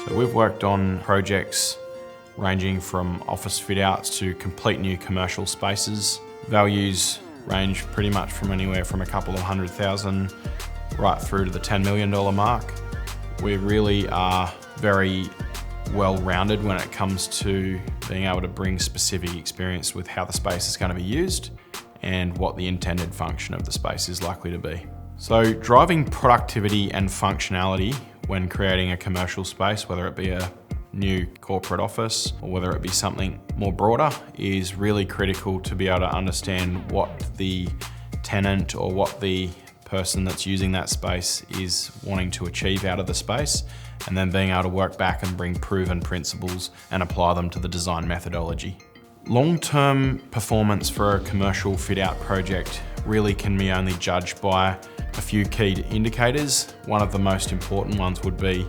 So we've worked on projects ranging from office fit outs to complete new commercial spaces. Values range pretty much from anywhere from a couple of $100,000 right through to the $10 million mark. We really are very well-rounded when it comes to being able to bring specific experience with how the space is going to be used and what the intended function of the space is likely to be. So driving productivity and functionality when creating a commercial space, whether it be a new corporate office or whether it be something more broader, is really critical to be able to understand what the tenant or what the person that's using that space is wanting to achieve out of the space, and then being able to work back and bring proven principles and apply them to the design methodology. Long-term performance for a commercial fit-out project really can be only judged by a few key indicators. One of the most important ones would be,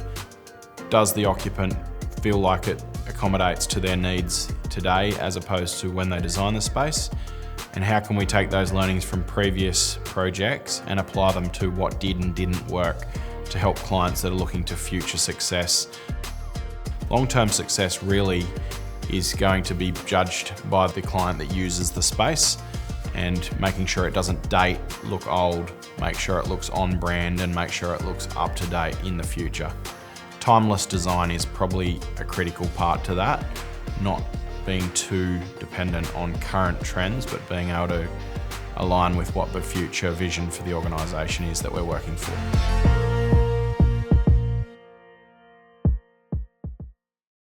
does the occupant feel like it accommodates to their needs today as opposed to when they design the space? And how can we take those learnings from previous projects and apply them to what did and didn't work to help clients that are looking to future success? Long-term success really is going to be judged by the client that uses the space, and making sure it doesn't date, look old, make sure it looks on brand, and make sure it looks up to date in the future. Timeless design is probably a critical part to that, not being too dependent on current trends, but being able to align with what the future vision for the organisation is that we're working for.